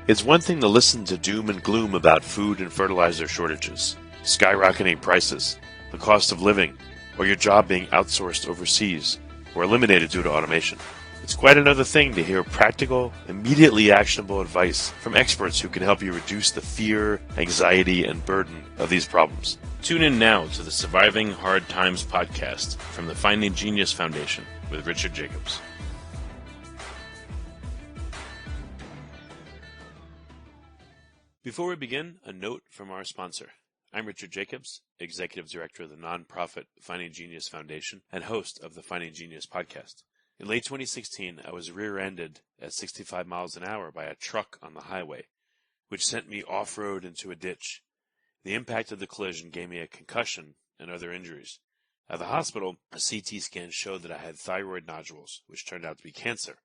It's one thing to listen to doom and gloom about food and fertilizer shortages, skyrocketing prices, the cost of living, or your job being outsourced overseas or eliminated due to automation. It's quite another thing to hear practical, immediately actionable advice from experts who can help you reduce the fear, anxiety, and burden of these problems. Tune in now to the Surviving Hard Times podcast from the Finding Genius Foundation with Richard Jacobs. Before we begin, a note from our sponsor. I'm Richard Jacobs, Executive Director of the nonprofit Finding Genius Foundation and host of the Finding Genius podcast. In late 2016, I was rear-ended at 65 miles an hour by a truck on the highway, which sent me off-road into a ditch. The impact of the collision gave me a concussion and other injuries. At the hospital, a CT scan showed that I had thyroid nodules, which turned out to be cancer.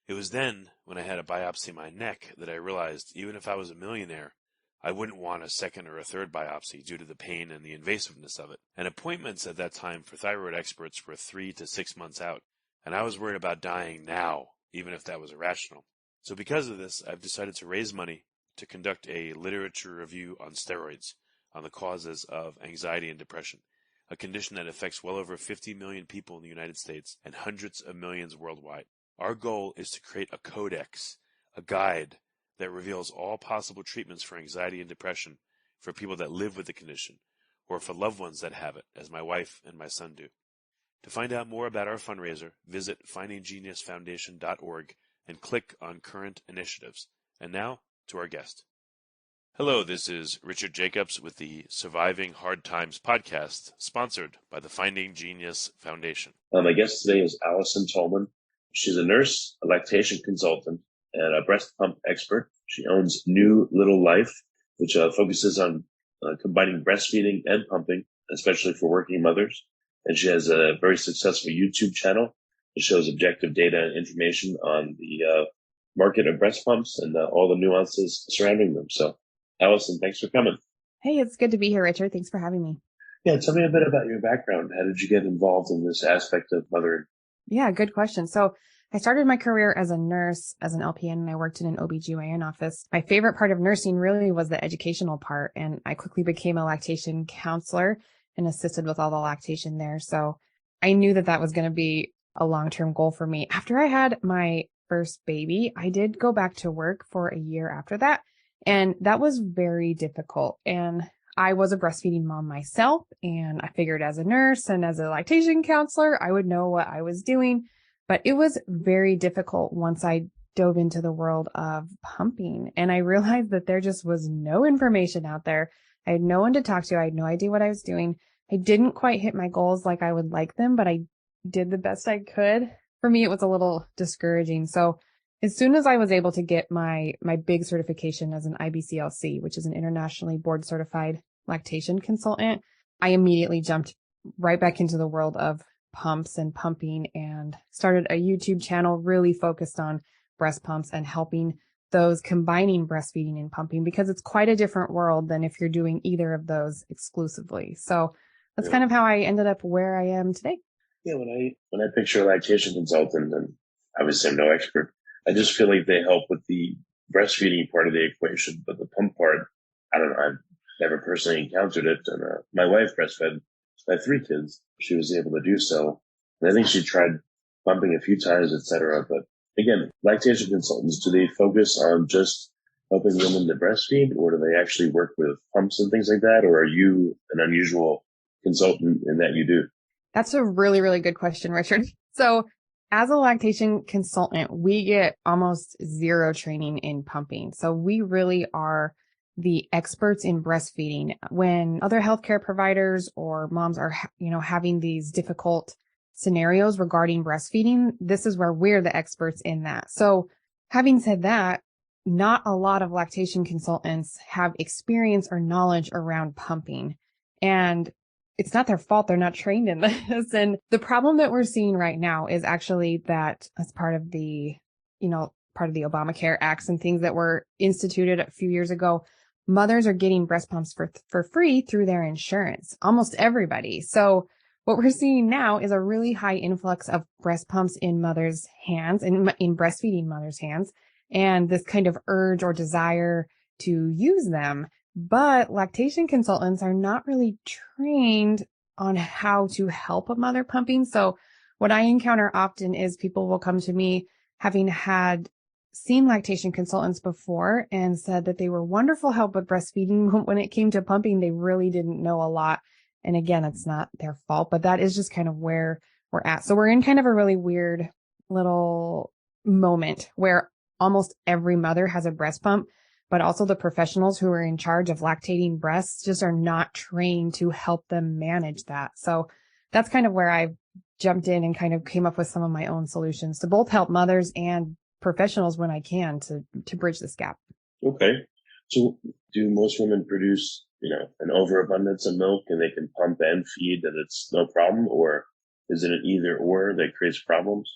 It was then, when I had a biopsy of my neck, that I realized even if I was a millionaire, I wouldn't want a second or a third biopsy due to the pain and the invasiveness of it. And appointments at that time for thyroid experts were 3 to 6 months out, and I was worried about dying now, even if that was irrational. So because of this, I've decided to raise money to conduct a literature review on steroids, on the causes of anxiety and depression, a condition that affects well over 50 million people in the United States and hundreds of millions worldwide. Our goal is to create a codex, a guide that reveals all possible treatments for anxiety and depression for people that live with the condition, or for loved ones that have it, as my wife and my son do. To find out more about our fundraiser, visit findinggeniusfoundation.org and click on Current Initiatives. And now, to our guest. Hello, this is Richard Jacobs with the Surviving Hard Times podcast, sponsored by the Finding Genius Foundation. My guest today is Allison Tolman. She's a nurse, a lactation consultant, and a breast pump expert. She owns New Little Life, which focuses on combining breastfeeding and pumping, especially for working mothers. And she has a very successful YouTube channel that shows objective data and information on the market of breast pumps and all the nuances surrounding them. So, Allison, thanks for coming. Hey, it's good to be here, Richard. Thanks for having me. Yeah, tell me a bit about your background. How did you get involved in this aspect of mothering? Yeah, good question. So I started my career as a nurse, as an LPN, and I worked in an OBGYN office. My favorite part of nursing really was the educational part, and I quickly became a lactation counselor and assisted with all the lactation there. So I knew that that was going to be a long-term goal for me. After I had my first baby, I did go back to work for a year after that, and that was very difficult. And I was a breastfeeding mom myself, and I figured as a nurse and as a lactation counselor, I would know what I was doing. But it was very difficult once I dove into the world of pumping, and I realized that there just was no information out there. I had no one to talk to. I had no idea what I was doing. I didn't quite hit my goals like I would like them, but I did the best I could. For me, it was a little discouraging. So as soon as I was able to get my big certification as an IBCLC, which is an internationally board certified lactation consultant, I immediately jumped right back into the world of pumps and pumping and started a YouTube channel really focused on breast pumps and helping those combining breastfeeding and pumping, because it's quite a different world than if you're doing either of those exclusively. So that's kind of how I ended up where I am today. Yeah, when I picture a lactation consultant, and obviously I'm no expert, I just feel like they help with the breastfeeding part of the equation, but the pump part, I don't know, I've never personally encountered it. And my wife breastfed. I have 3 kids. She was able to do so. And I think she tried pumping a few times, etc. But again, lactation consultants, do they focus on just helping women to breastfeed, or do they actually work with pumps and things like that? Or are you an unusual consultant in that you do? That's a really, really good question, Richard. So as a lactation consultant, we get almost zero training in pumping. So we really are the experts in breastfeeding. When other healthcare providers or moms are, having these difficult scenarios regarding breastfeeding, this is where we're the experts in that. So having said that, not a lot of lactation consultants have experience or knowledge around pumping, and it's not their fault. They're not trained in this. And the problem that we're seeing right now is actually that as part of the Obamacare acts and things that were instituted a few years ago, mothers are getting breast pumps for free through their insurance, almost everybody. So what we're seeing now is a really high influx of breast pumps in mothers' hands and in breastfeeding mothers' hands. and this kind of urge or desire to use them. But lactation consultants are not really trained on how to help a mother pumping. So what I encounter often is people will come to me having seen lactation consultants before and said that they were wonderful help with breastfeeding. But when it came to pumping, they really didn't know a lot. And again, it's not their fault, but that is just kind of where we're at. So we're in kind of a really weird little moment where almost every mother has a breast pump, but also the professionals who are in charge of lactating breasts just are not trained to help them manage that. So that's kind of where I've jumped in and kind of came up with some of my own solutions to both help mothers and professionals when I can to bridge this gap. Okay. So do most women produce, an overabundance of milk and they can pump and feed and it's no problem? Or is it an either or that creates problems?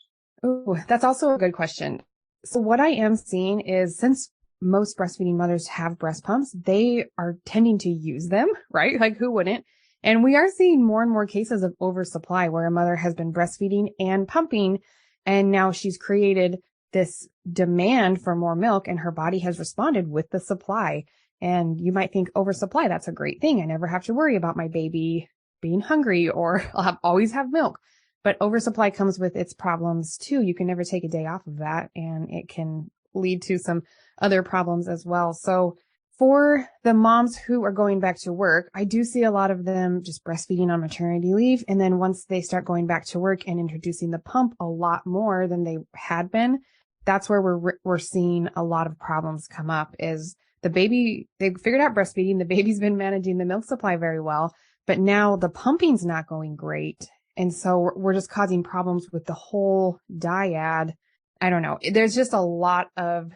Oh, that's also a good question. So what I am seeing is since most breastfeeding mothers have breast pumps, they are tending to use them, right? Like who wouldn't? And we are seeing more and more cases of oversupply where a mother has been breastfeeding and pumping, and now she's created this demand for more milk and her body has responded with the supply. And you might think oversupply, that's a great thing. I never have to worry about my baby being hungry or I'll always have milk. But oversupply comes with its problems too. You can never take a day off of that, and it can lead to some other problems as well. So for the moms who are going back to work, I do see a lot of them just breastfeeding on maternity leave. And then once they start going back to work and introducing the pump a lot more than they had been, that's where we're seeing a lot of problems come up. Is the baby, they figured out breastfeeding, the baby's been managing the milk supply very well, but now the pumping's not going great. And so we're just causing problems with the whole dyad. I don't know. There's just a lot of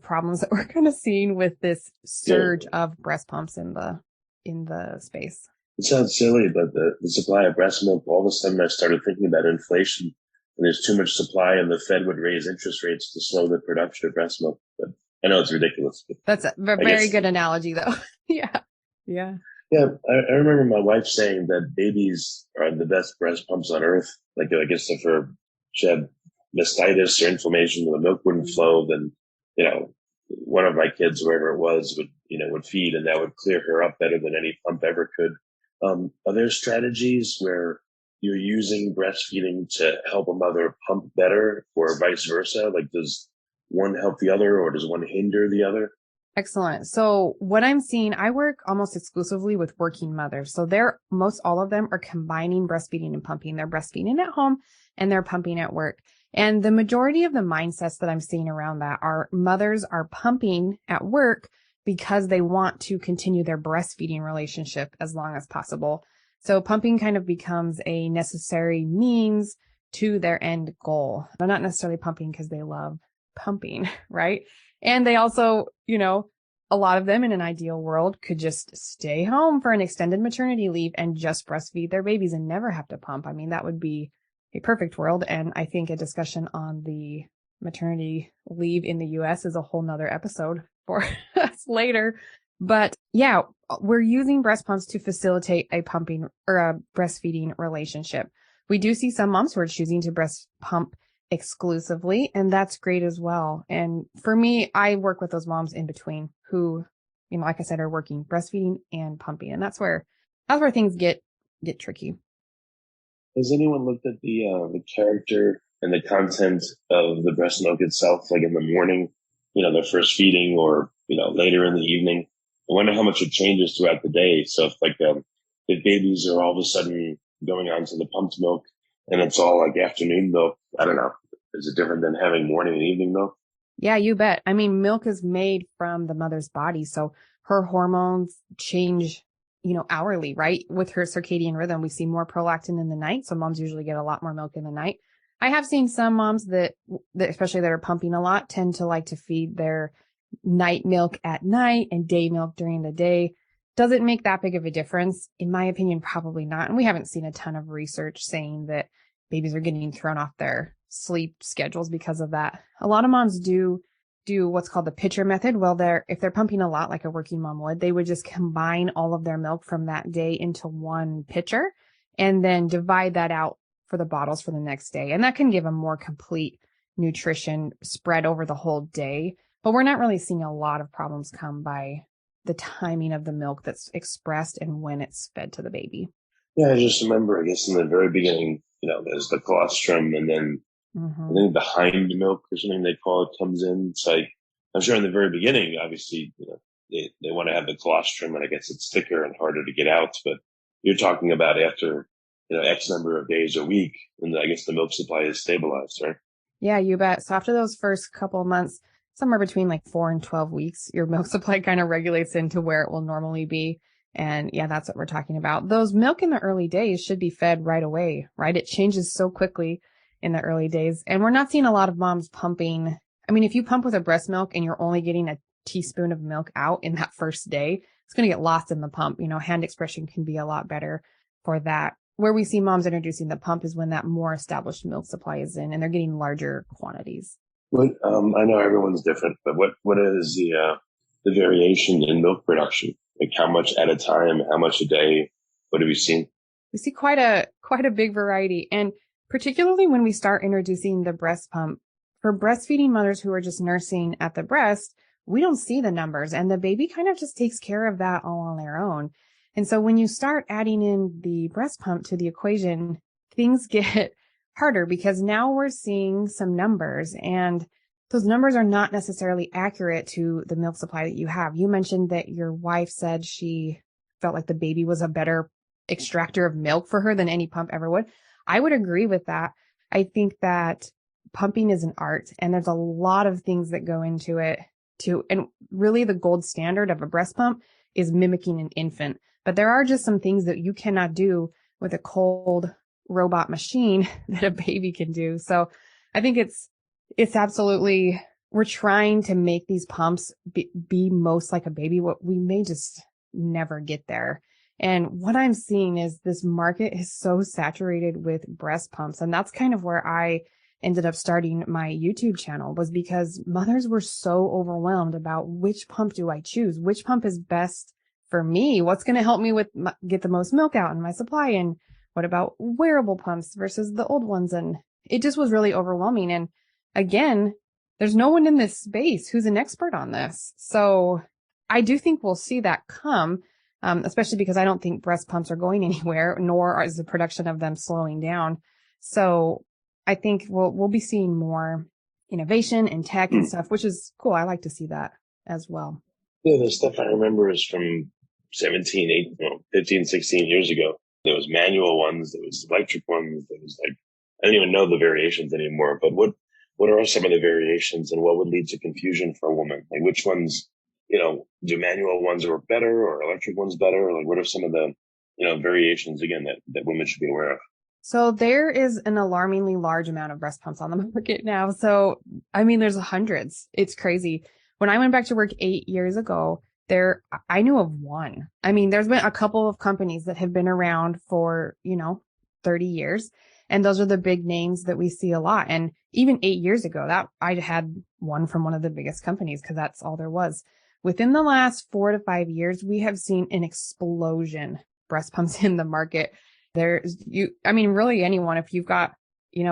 problems that we're kind of seeing with this surge of breast pumps in the space. It sounds silly, but the supply of breast milk, all of a sudden I started thinking about inflation. And there's too much supply and the Fed would raise interest rates to slow the production of breast milk. But I know it's ridiculous. But that's a very good analogy though. Yeah. Yeah. Yeah. I remember my wife saying that babies are the best breast pumps on earth. Like, I guess if she had mastitis or inflammation, the milk wouldn't flow, then, one of my kids, whoever it was, would feed and that would clear her up better than any pump ever could. Are there strategies where you're using breastfeeding to help a mother pump better or vice versa? Like, does one help the other or does one hinder the other? Excellent. So what I'm seeing, I work almost exclusively with working mothers. So most all of them are combining breastfeeding and pumping. They're breastfeeding at home and they're pumping at work. And the majority of the mindsets that I'm seeing around that are mothers are pumping at work because they want to continue their breastfeeding relationship as long as possible. So pumping kind of becomes a necessary means to their end goal. They're not necessarily pumping because they love pumping, right? And they also, a lot of them in an ideal world could just stay home for an extended maternity leave and just breastfeed their babies and never have to pump. I mean, that would be a perfect world. And I think a discussion on the maternity leave in the US is a whole nother episode for us later. But yeah, we're using breast pumps to facilitate a pumping or a breastfeeding relationship. We do see some moms who are choosing to breast pump exclusively, and that's great as well. And for me, I work with those moms in between who, like I said, are working breastfeeding and pumping. And that's where things get tricky. Has anyone looked at the character and the content of the breast milk itself, like in the morning, their first feeding or, later in the evening? I wonder how much it changes throughout the day. So if babies are all of a sudden going on to the pumped milk and it's all like afternoon milk, I don't know. Is it different than having morning and evening milk? Yeah, you bet. I mean, milk is made from the mother's body. So her hormones change, hourly, right? With her circadian rhythm, we see more prolactin in the night. So moms usually get a lot more milk in the night. I have seen some moms that especially that are pumping a lot, tend to like to feed their night milk at night and day milk during the day. Does it make that big of a difference? In my opinion, probably not. And we haven't seen a ton of research saying that babies are getting thrown off their sleep schedules because of that. A lot of moms do what's called the pitcher method. Well, if they're pumping a lot like a working mom would, they would just combine all of their milk from that day into one pitcher and then divide that out for the bottles for the next day. And that can give a more complete nutrition spread over the whole day. But we're not really seeing a lot of problems come by the timing of the milk that's expressed and when it's fed to the baby. Yeah, I just remember, I guess in the very beginning, there's the colostrum, and then I think the hind milk or something they call it comes in. It's like, I'm sure in the very beginning, obviously, they want to have the colostrum, and I guess it's thicker and harder to get out. But you're talking about after, X number of days a week, and I guess the milk supply is stabilized, right? Yeah, you bet. So after those first couple of months, somewhere between like 4 and 12 weeks, your milk supply kind of regulates into where it will normally be. And yeah, that's what we're talking about. Those milk in the early days should be fed right away, right? It changes so quickly in the early days. And we're not seeing a lot of moms pumping. I mean, if you pump with a breast milk and you're only getting a teaspoon of milk out in that first day, it's going to get lost in the pump. Hand expression can be a lot better for that. Where we see moms introducing the pump is when that more established milk supply is in and they're getting larger quantities. I know everyone's different, but what is the variation in milk production? Like how much at a time, how much a day? What have you seen? We see quite a big variety. And particularly when we start introducing the breast pump, for breastfeeding mothers who are just nursing at the breast, we don't see the numbers and the baby kind of just takes care of that all on their own. And so when you start adding in the breast pump to the equation, things get harder because now we're seeing some numbers and those numbers are not necessarily accurate to the milk supply that you have. You mentioned that your wife said she felt like the baby was a better extractor of milk for her than any pump ever would. I would agree with that. I think that pumping is an art and there's a lot of things that go into it and really the gold standard of a breast pump is mimicking an infant. But there are just some things that you cannot do with a cold robot machine that a baby can do. So I think it's absolutely, we're trying to make these pumps be most like a baby. What we may just never get there. And what I'm seeing is this market is so saturated with breast pumps. And that's kind of where I ended up starting my YouTube channel was because mothers were so overwhelmed about which pump do I choose? Which pump is best for me? What's going to help me get the most milk out in my supply? And what about wearable pumps versus the old ones? And it just was really overwhelming. And again, there's no one in this space who's an expert on this. So I do think we'll see that come, especially because I don't think breast pumps are going anywhere, nor is the production of them slowing down. So I think we'll be seeing more innovation and tech and stuff, which is cool. I like to see that as well. Yeah, the stuff I remember is from 15, 16 years ago. There was manual ones, there was electric ones, there was like, I don't even know the variations anymore, but what are some of the variations and what would lead to confusion for a woman? Like which ones, do manual ones work better or electric ones better? Like what are some of the, variations again that women should be aware of? So there is an alarmingly large amount of breast pumps on the market now. So, I mean, there's hundreds. It's crazy. When I went back to work 8 years ago, I knew of one. I mean, there's been a couple of companies that have been around for, 30 years. And those are the big names that we see a lot. And even 8 years ago, that I had one from one of the biggest companies because that's all there was. Within the last 4 to 5 years, we have seen an explosion breast pumps in the market. Really anyone, if you've got,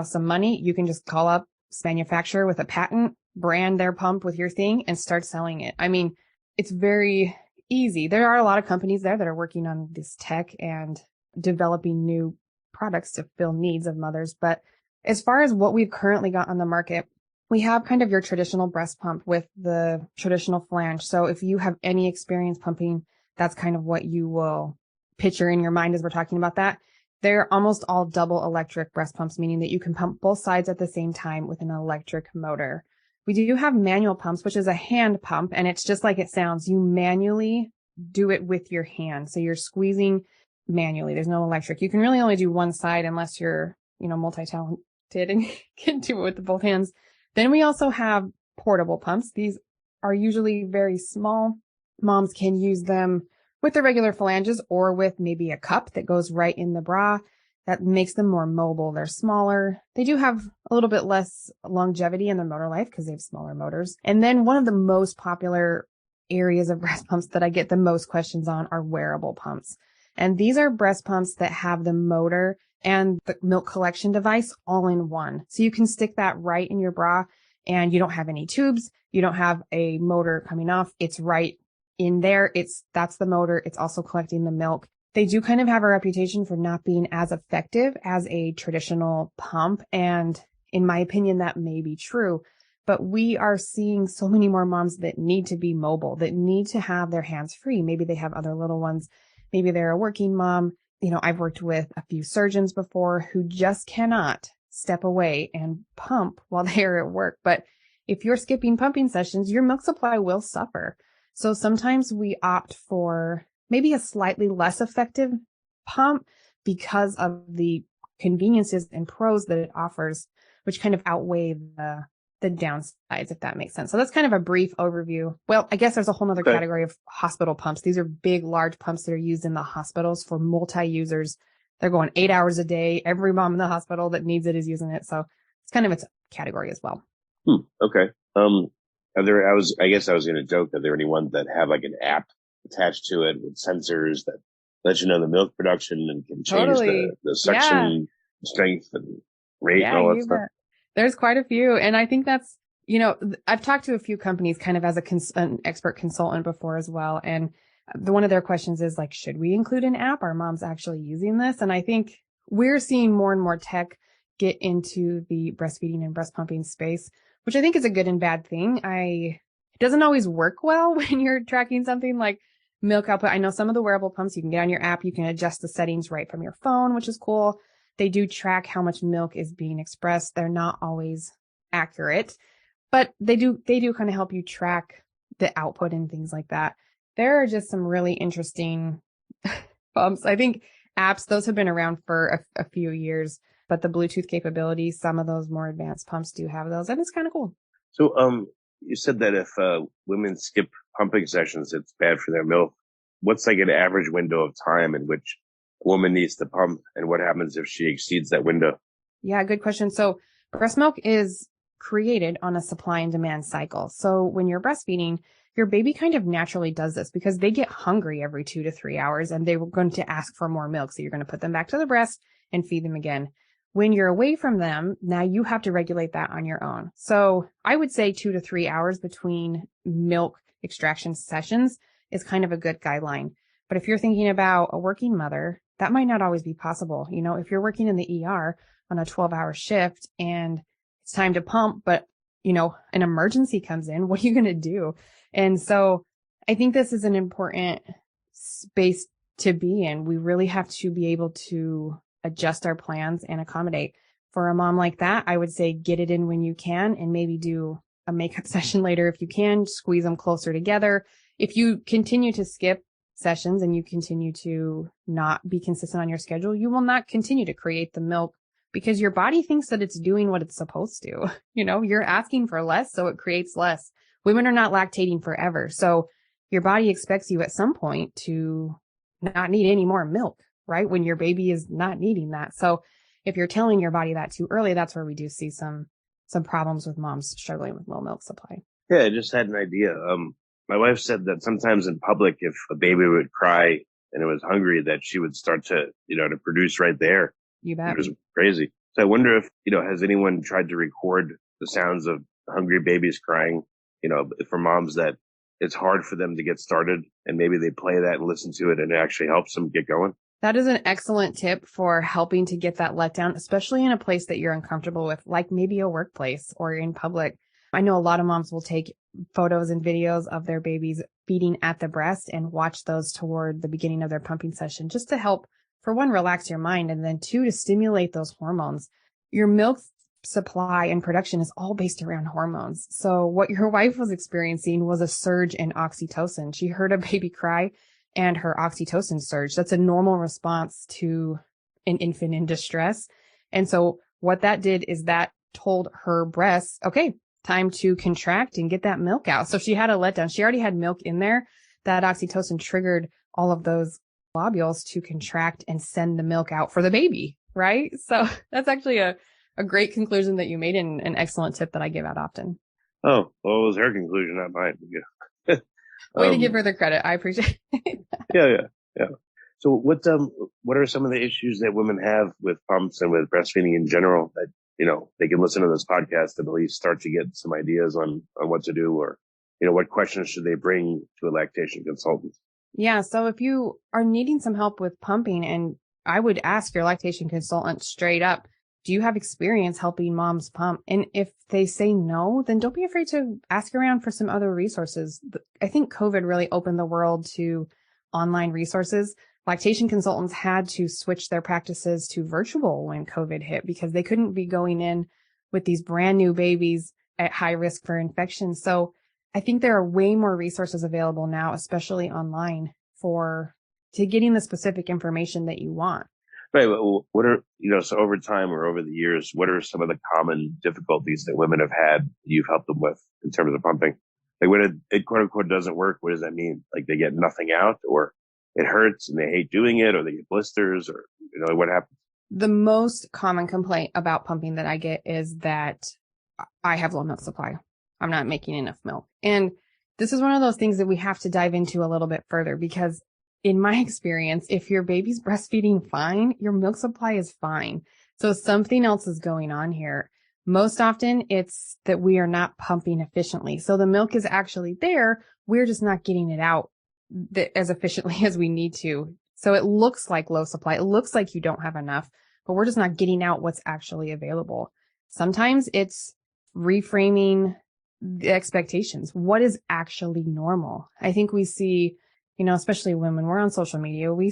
some money, you can just call up this manufacturer with a patent, brand their pump with your thing and start selling it. I mean, it's very easy. There are a lot of companies there that are working on this tech and developing new products to fill needs of mothers. But as far as what we've currently got on the market, we have kind of your traditional breast pump with the traditional flange. So if you have any experience pumping, that's kind of what you will picture in your mind as we're talking about that. They're almost all double electric breast pumps, meaning that you can pump both sides at the same time with an electric motor. We do have manual pumps, which is a hand pump, and it's just like it sounds. You manually do it with your hand. So you're squeezing manually. There's no electric. You can really only do one side unless you're, multi-talented and can do it with both hands. Then we also have portable pumps. These are usually very small. Moms can use them with the regular phalanges or with maybe a cup that goes right in the bra. That makes them more mobile. They're smaller. They do have a little bit less longevity in their motor life because they have smaller motors. And then one of the most popular areas of breast pumps that I get the most questions on are wearable pumps. And these are breast pumps that have the motor and the milk collection device all in one. So you can stick that right in your bra and you don't have any tubes. You don't have a motor coming off. It's right in there. That's the motor. It's also collecting the milk. They do kind of have a reputation for not being as effective as a traditional pump. And in my opinion, that may be true. But we are seeing so many more moms that need to be mobile, that need to have their hands free. Maybe they have other little ones. Maybe they're a working mom. I've worked with a few surgeons before who just cannot step away and pump while they're at work. But if you're skipping pumping sessions, your milk supply will suffer. So sometimes we opt for maybe a slightly less effective pump because of the conveniences and pros that it offers, which kind of outweigh the downsides, if that makes sense. So that's kind of a brief overview. Well, I guess there's a whole other category of hospital pumps. These are big, large pumps that are used in the hospitals for multi-users. They're going 8 hours a day. Every mom in the hospital that needs it is using it. So it's kind of its category as well. Okay. I guess I was going to joke, are there any ones that have like an app attached to it with sensors that let you know the milk production and can change the suction strength and rate and all that stuff? There's quite a few. And I think that's, I've talked to a few companies kind of as an expert consultant before as well. And one of their questions is like, should we include an app? Are moms actually using this? And I think we're seeing more and more tech get into the breastfeeding and breast pumping space, which I think is a good and bad thing. It doesn't always work well when you're tracking something like milk output. I know some of the wearable pumps, you can get on your app, you can adjust the settings right from your phone, which is cool. They do track how much milk is being expressed. They're not always accurate, but they do kind of help you track the output and things like that. There are just some really interesting pumps. I think apps, those have been around for a few years, but the Bluetooth capabilities, some of those more advanced pumps do have those, and it's kind of cool. So, you said that if women skip pumping sessions, it's bad for their milk. What's like an average window of time in which a woman needs to pump, and what happens if she exceeds that window? Yeah, good question. So breast milk is created on a supply and demand cycle. So when you're breastfeeding, your baby kind of naturally does this because they get hungry every 2 to 3 hours and they're going to ask for more milk. So you're going to put them back to the breast and feed them again. When you're away from them, now you have to regulate that on your own. So I would say 2 to 3 hours between milk extraction sessions is kind of a good guideline. But if you're thinking about a working mother, that might not always be possible. If you're working in the ER on a 12-hour shift and it's time to pump, but, an emergency comes in, what are you going to do? And so I think this is an important space to be in. We really have to be able to adjust our plans and accommodate. For a mom like that, I would say get it in when you can and maybe do a makeup session later if you can, squeeze them closer together. If you continue to skip sessions and you continue to not be consistent on your schedule, you will not continue to create the milk because your body thinks that it's doing what it's supposed to. You're asking for less, so it creates less. Women are not lactating forever. So your body expects you at some point to not need any more milk, right? When your baby is not needing that. So if you're telling your body that too early, that's where we do see some problems with moms struggling with low milk supply. Yeah, I just had an idea. My wife said that sometimes in public, if a baby would cry and it was hungry, that she would start to produce right there. You bet. It was crazy. So I wonder if, has anyone tried to record the sounds of hungry babies crying, for moms that it's hard for them to get started and maybe they play that and listen to it and it actually helps them get going? That is an excellent tip for helping to get that letdown, especially in a place that you're uncomfortable with, like maybe a workplace or in public. I know a lot of moms will take photos and videos of their babies feeding at the breast and watch those toward the beginning of their pumping session just to help, for one, relax your mind, and then two, to stimulate those hormones. Your milk supply and production is all based around hormones. So what your wife was experiencing was a surge in oxytocin. She heard a baby cry and her oxytocin surge. That's a normal response to an infant in distress. And so what that did is that told her breasts, okay, time to contract and get that milk out. So she had a letdown. She already had milk in there. That oxytocin triggered all of those globules to contract and send the milk out for the baby, right? So that's actually a great conclusion that you made and an excellent tip that I give out often. Oh, well, it was her conclusion, not mine. Yeah. Way to give her the credit. I appreciate it. Yeah. So what what are some of the issues that women have with pumps and with breastfeeding in general that, they can listen to this podcast and at least start to get some ideas on what to do, or, what questions should they bring to a lactation consultant? Yeah. So if you are needing some help with pumping, and I would ask your lactation consultant straight up, do you have experience helping moms pump? And if they say no, then don't be afraid to ask around for some other resources. I think COVID really opened the world to online resources. Lactation consultants had to switch their practices to virtual when COVID hit because they couldn't be going in with these brand new babies at high risk for infection. So I think there are way more resources available now, especially online, to getting the specific information that you want. Right. Well, what are, so over time or over the years, what are some of the common difficulties that women have had you've helped them with in terms of pumping? Like when it quote unquote doesn't work, what does that mean? Like they get nothing out, or it hurts and they hate doing it, or they get blisters, or, what happens? The most common complaint about pumping that I get is that I have low milk supply. I'm not making enough milk. And this is one of those things that we have to dive into a little bit further, because in my experience, if your baby's breastfeeding fine, your milk supply is fine. So something else is going on here. Most often it's that we are not pumping efficiently. So the milk is actually there. We're just not getting it out as efficiently as we need to. So it looks like low supply. It looks like you don't have enough, but we're just not getting out what's actually available. Sometimes it's reframing the expectations. What is actually normal? I think we see, especially when we're on social media, we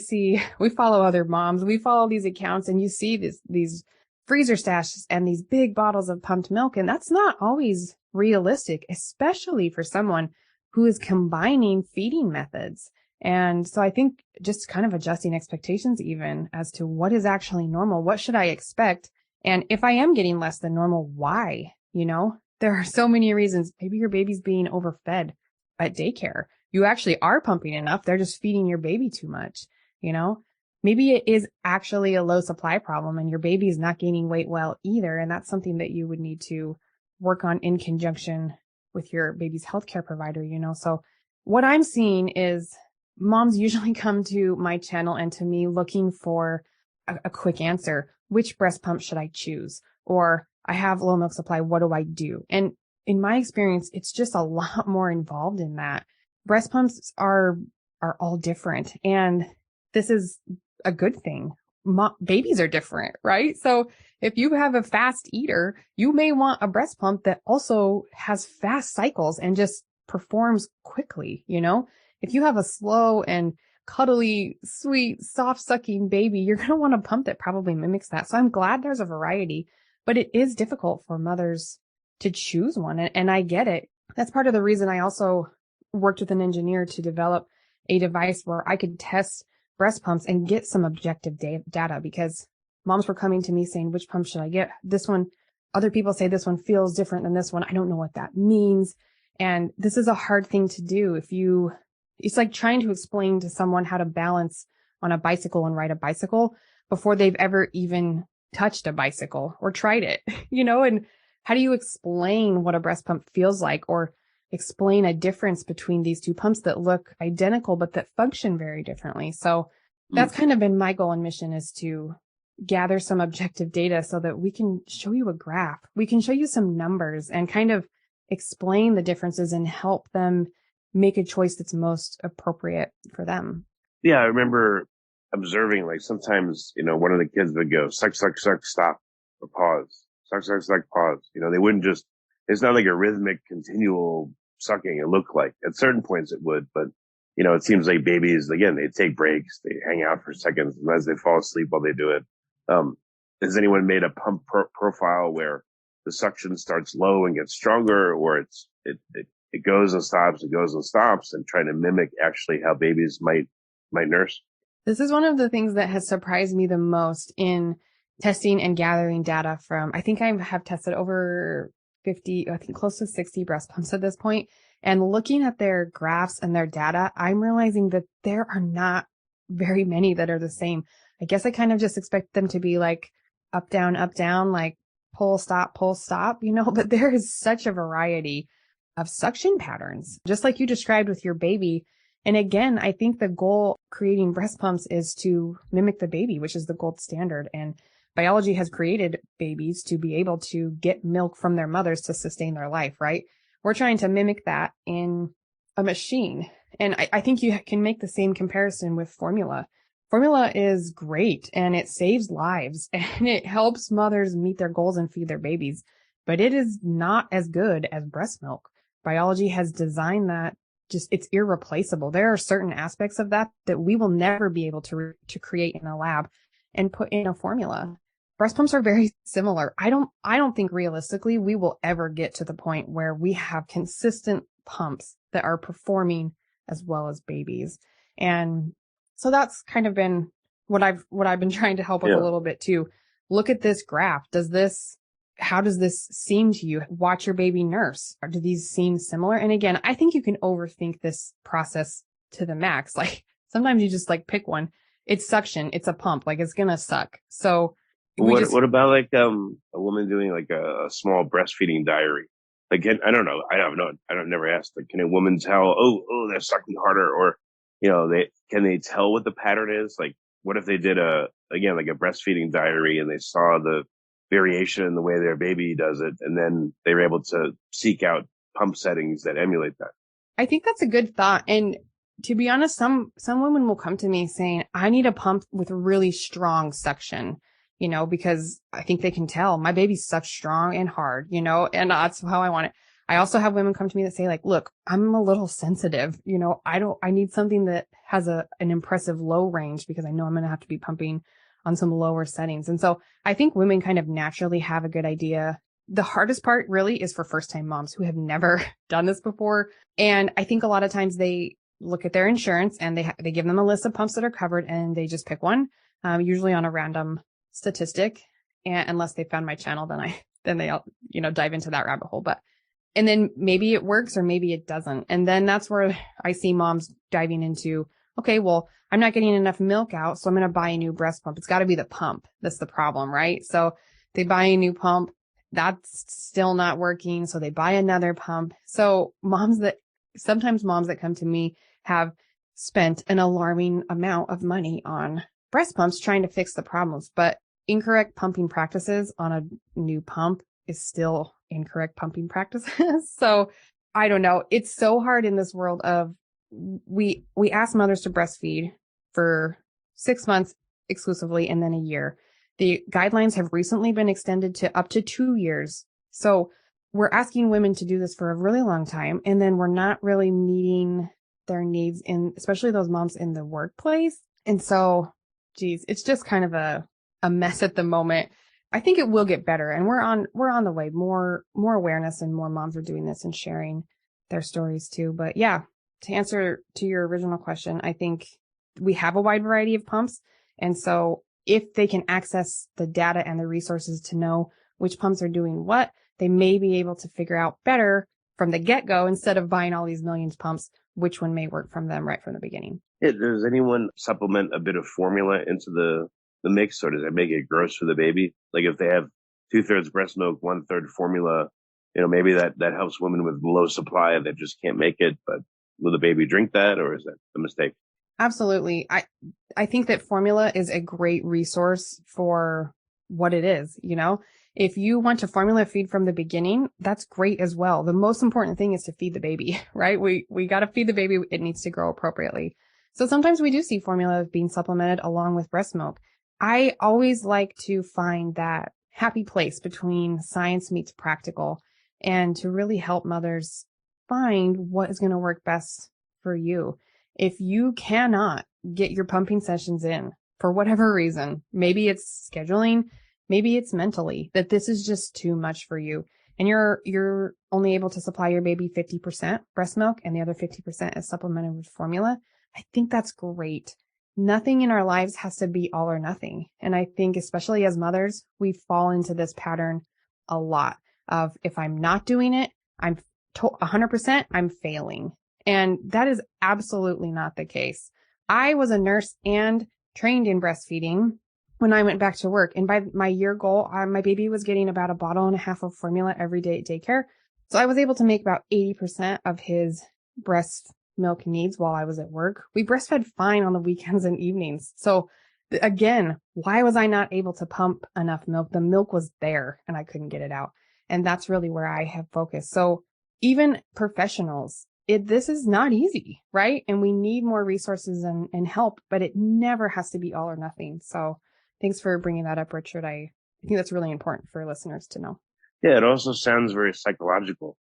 follow other moms, we follow these accounts, and you see these freezer stashes and these big bottles of pumped milk. And that's not always realistic, especially for someone who is combining feeding methods. And so I think just kind of adjusting expectations even as to what is actually normal. What should I expect? And if I am getting less than normal, why? There are so many reasons. Maybe your baby's being overfed at daycare. You actually are pumping enough. They're just feeding your baby too much. Maybe it is actually a low supply problem and your baby is not gaining weight well either. And that's something that you would need to work on in conjunction with your baby's healthcare provider, So what I'm seeing is moms usually come to my channel and to me looking for a quick answer. Which breast pump should I choose? Or I have low milk supply. What do I do? And in my experience, it's just a lot more involved in that. Breast pumps are all different. And this is a good thing. Babies are different, right? So if you have a fast eater, you may want a breast pump that also has fast cycles and just performs quickly. If you have a slow and cuddly, sweet, soft sucking baby, you're going to want a pump that probably mimics that. So I'm glad there's a variety, but it is difficult for mothers to choose one. And I get it. That's part of the reason I also worked with an engineer to develop a device where I could test breast pumps and get some objective data, because moms were coming to me saying, which pump should I get? This one, other people say this one feels different than this one. I don't know what that means. And this is a hard thing to do. It's like trying to explain to someone how to balance on a bicycle and ride a bicycle before they've ever even touched a bicycle or tried it, and how do you explain what a breast pump feels like, or explain a difference between these two pumps that look identical, but that function very differently? So that's kind of been my goal and mission, is to gather some objective data so that we can show you a graph. We can show you some numbers and kind of explain the differences and help them make a choice that's most appropriate for them. Yeah, I remember observing, like, sometimes, one of the kids would go, suck, suck, suck, stop, or pause. Suck, suck, suck, pause. They wouldn't just, it's not like a rhythmic, continual sucking. It looked like at certain points it would, but, it seems like babies, again, they take breaks, they hang out for seconds, and as they fall asleep while they do it. Has anyone made a pump profile where the suction starts low and gets stronger, or it goes and stops, and trying to mimic actually how babies might nurse? This is one of the things that has surprised me the most in testing and gathering data from, I think I have tested over 50, I think close to 60 breast pumps at this point. And looking at their graphs and their data, I'm realizing that there are not very many that are the same. I guess I kind of just expect them to be like up, down, like pull, stop, but there is such a variety of suction patterns. Just like you described with your baby, And again, I think the goal creating breast pumps is to mimic the baby, which is the gold standard. And biology has created babies to be able to get milk from their mothers to sustain their life, right? We're trying to mimic that in a machine. And I think you can make the same comparison with formula. Formula is great and it saves lives and it helps mothers meet their goals and feed their babies, but it is not as good as breast milk. Biology has designed that it's irreplaceable. There are certain aspects of that we will never be able to create in a lab and put in a formula. Breast pumps are very similar. I don't think realistically we will ever get to the point where we have consistent pumps that are performing as well as babies. And so that's kind of been what I've been trying to help with a little bit too. Look at this graph. How does this seem to you? Watch your baby nurse. Or do these seem similar? And again, I think you can overthink this process to the max. Like sometimes you just like pick one. It's suction. It's a pump. Like it's going to suck. So what about like, a woman doing like a small breastfeeding diary? Like, I don't know. I've never asked, like, can a woman tell, they're sucking harder, or, can they tell what the pattern is? Like, what if they did like a breastfeeding diary and they saw the variation in the way their baby does it, and then they were able to seek out pump settings that emulate that? I think that's a good thought. And to be honest, some women will come to me saying, I need a pump with really strong suction, because I think they can tell my baby sucks strong and hard, and that's how I want it. I also have women come to me that say like, look, I'm a little sensitive, I need something that has an impressive low range because I know I'm going to have to be pumping on some lower settings. And so I think women kind of naturally have a good idea. The hardest part really is for first time moms who have never done this before. And I think a lot of times they look at their insurance and they give them a list of pumps that are covered and they just pick one, usually on a random statistic. And unless they found my channel, then they'll, dive into that rabbit hole. And then maybe it works or maybe it doesn't. And then that's where I see moms diving into, okay, well, I'm not getting enough milk out, so I'm going to buy a new breast pump. It's got to be the pump. That's the problem, right? So they buy a new pump. That's still not working. So they buy another pump. So sometimes moms that come to me have spent an alarming amount of money on breast pumps trying to fix the problems, but incorrect pumping practices on a new pump is still incorrect pumping practices. So I don't know. It's so hard in this world of we ask mothers to breastfeed for 6 months exclusively and then a year. The guidelines have recently been extended to up to 2 years. So we're asking women to do this for a really long time. And then we're not really meeting their needs especially those moms in the workplace. And so, it's just kind of a mess at the moment. I think it will get better and we're on the way. More awareness and more moms are doing this and sharing their stories too. But yeah, to answer to your original question, I think we have a wide variety of pumps. And so if they can access the data and the resources to know which pumps are doing what, they may be able to figure out better from the get-go instead of buying all these millions of pumps, which one may work from them right from the beginning. Yeah, does anyone supplement a bit of formula into the mix, or does it make it gross for the baby? Like if they have 2/3 breast milk, 1/3 formula, maybe that helps women with low supply that just can't make it, but will the baby drink that, or is that a mistake? Absolutely. I think that formula is a great resource for what it is. If you want to formula feed from the beginning, that's great as well. The most important thing is to feed the baby, right? We got to feed the baby. It needs to grow appropriately. So sometimes we do see formula being supplemented along with breast milk. I always like to find that happy place between science meets practical and to really help mothers find what is going to work best for you. If you cannot get your pumping sessions in for whatever reason, maybe it's scheduling, maybe it's mentally, that this is just too much for you. And you're only able to supply your baby 50% breast milk and the other 50% is supplemented with formula. I think that's great. Nothing in our lives has to be all or nothing. And I think especially as mothers, we fall into this pattern a lot of if I'm not doing it, I'm 100%, I'm failing. And that is absolutely not the case. I was a nurse and trained in breastfeeding when I went back to work. And by my year goal, my baby was getting about 1.5 bottles of formula every day at daycare. So I was able to make about 80% of his breast milk needs while I was at work. We breastfed fine on the weekends and evenings. So again, why was I not able to pump enough milk? The milk was there and I couldn't get it out. And that's really where I have focused. So even professionals, this is not easy, right? And we need more resources and help, but it never has to be all or nothing. So thanks for bringing that up, Richard. I think that's really important for listeners to know. Yeah, it also sounds very psychological.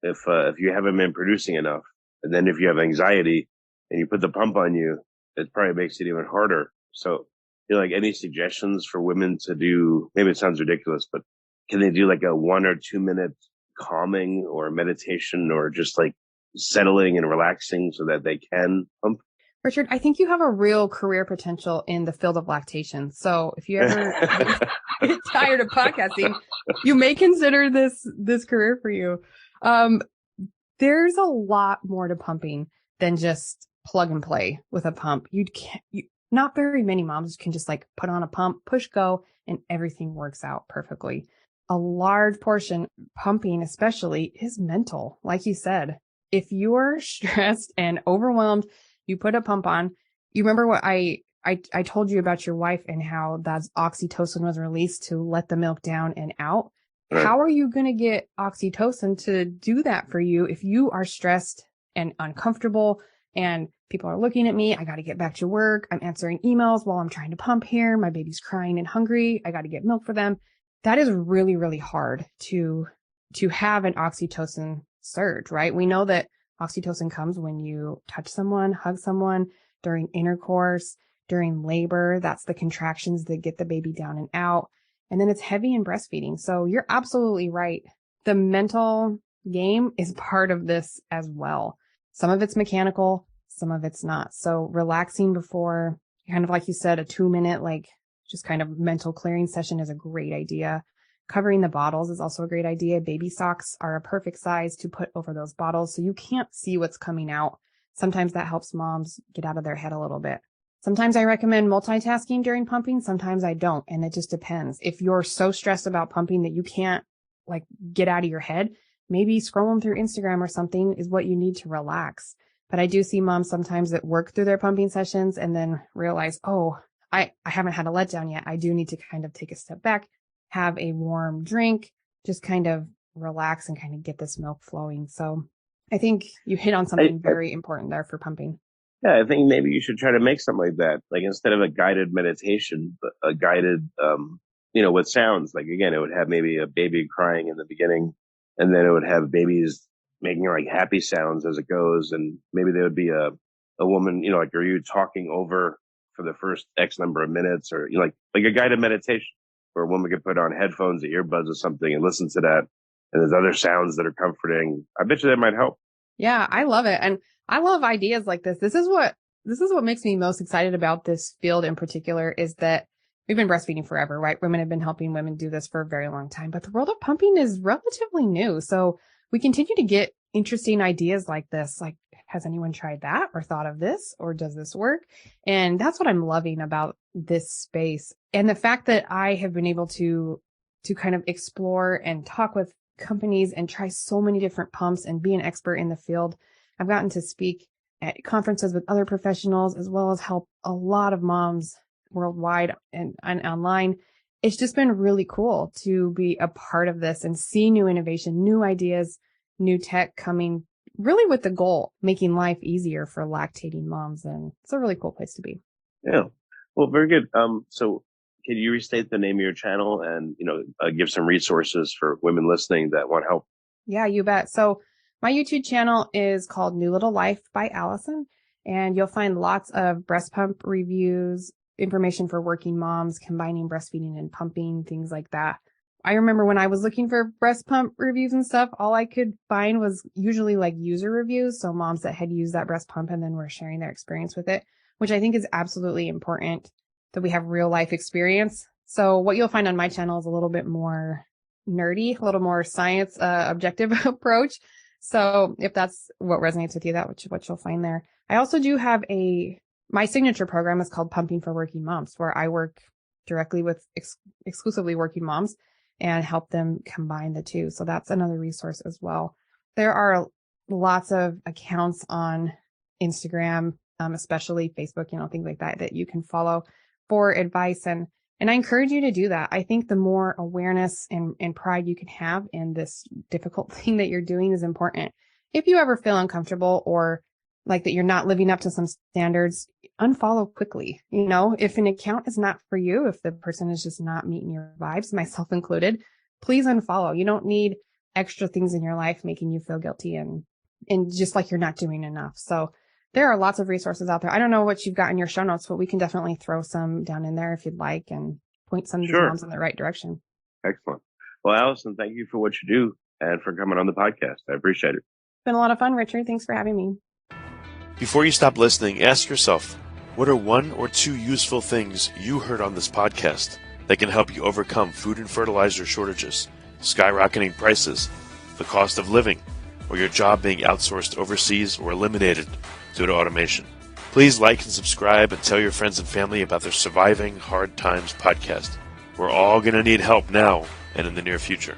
If you haven't been producing enough, and then if you have anxiety and you put the pump on you, it probably makes it even harder. So, like any suggestions for women to do? Maybe it sounds ridiculous, but can they do like a 1 or 2 minute calming or meditation or just like settling and relaxing so that they can pump? Richard, I think you have a real career potential in the field of lactation. So if you ever get tired of podcasting, you may consider this career for you. There's a lot more to pumping than just plug and play with a pump. Not very many moms can just like put on a pump, push go, and everything works out perfectly. A large portion, pumping especially, is mental. Like you said, if you're stressed and overwhelmed, you put a pump on. You remember what I told you about your wife and how that oxytocin was released to let the milk down and out. Right. How are you going to get oxytocin to do that for you if you are stressed and uncomfortable and people are looking at me? I got to get back to work. I'm answering emails while I'm trying to pump here. My baby's crying and hungry. I got to get milk for them. That is really, really hard to have an oxytocin surge, right? We know that oxytocin comes when you touch someone, hug someone, during intercourse, during labor. That's the contractions that get the baby down and out. And then it's heavy in breastfeeding. So you're absolutely right. The mental game is part of this as well. Some of it's mechanical, some of it's not. So relaxing before, kind of like you said, a 2 minute, like just kind of mental clearing session is a great idea. Covering the bottles is also a great idea. Baby socks are a perfect size to put over those bottles so you can't see what's coming out. Sometimes that helps moms get out of their head a little bit. Sometimes I recommend multitasking during pumping. Sometimes I don't. And it just depends. If you're so stressed about pumping that you can't like get out of your head, maybe scrolling through Instagram or something is what you need to relax. But I do see moms sometimes that work through their pumping sessions and then realize, oh, I haven't had a letdown yet. I do need to kind of take a step back, have a warm drink, just kind of relax and kind of get this milk flowing. So I think you hit on something very important there for pumping. Yeah, I think maybe you should try to make something like that. Like instead of a guided meditation, but a guided, with sounds. Like again, it would have maybe a baby crying in the beginning, and then it would have babies making like happy sounds as it goes. And maybe there would be a woman, like, are you talking over for the first X number of minutes, or like a guided meditation where a woman could put on headphones or earbuds or something and listen to that. And there's other sounds that are comforting. I bet you that might help. Yeah, I love it. And I love ideas like this. This is what makes me most excited about this field in particular is that we've been breastfeeding forever, right? Women have been helping women do this for a very long time, but the world of pumping is relatively new. So we continue to get interesting ideas like this. Like, has anyone tried that or thought of this, or does this work? And that's what I'm loving about this space. And the fact that I have been able to kind of explore and talk with companies and try so many different pumps and be an expert in the field. I've gotten to speak at conferences with other professionals, as well as help a lot of moms worldwide and online. It's just been really cool to be a part of this and see new innovation, new ideas, new tech coming, really with the goal, making life easier for lactating moms. And it's a really cool place to be. Yeah. Well, very good. So can you restate the name of your channel and, give some resources for women listening that want help? Yeah, you bet. So my YouTube channel is called New Little Life by Allison, and you'll find lots of breast pump reviews, information for working moms, combining breastfeeding and pumping, things like that. I remember when I was looking for breast pump reviews and stuff, all I could find was usually like user reviews. So moms that had used that breast pump and then were sharing their experience with it, which I think is absolutely important that we have real life experience. So what you'll find on my channel is a little bit more nerdy, a little more science, objective approach. So if that's what resonates with you, that's what you'll find there. I also do have my signature program is called Pumping for Working Moms, where I work directly with exclusively working moms and help them combine the two. So that's another resource as well. There are lots of accounts on Instagram, especially Facebook, things like that, that you can follow for advice. And I encourage you to do that. I think the more awareness and pride you can have in this difficult thing that you're doing is important. If you ever feel uncomfortable or like that you're not living up to some standards, unfollow quickly. If an account is not for you, if the person is just not meeting your vibes, myself included, please unfollow. You don't need extra things in your life making you feel guilty and just like you're not doing enough. So there are lots of resources out there. I don't know what you've got in your show notes, but we can definitely throw some down in there if you'd like and point some of these moms in the right direction. Excellent. Well, Allison, thank you for what you do and for coming on the podcast. I appreciate it. It's been a lot of fun, Richard. Thanks for having me. Before you stop listening, ask yourself, what are 1 or 2 useful things you heard on this podcast that can help you overcome food and fertilizer shortages, skyrocketing prices, the cost of living, or your job being outsourced overseas or eliminated due to automation? Please like and subscribe and tell your friends and family about the Surviving Hard Times podcast. We're all going to need help now and in the near future.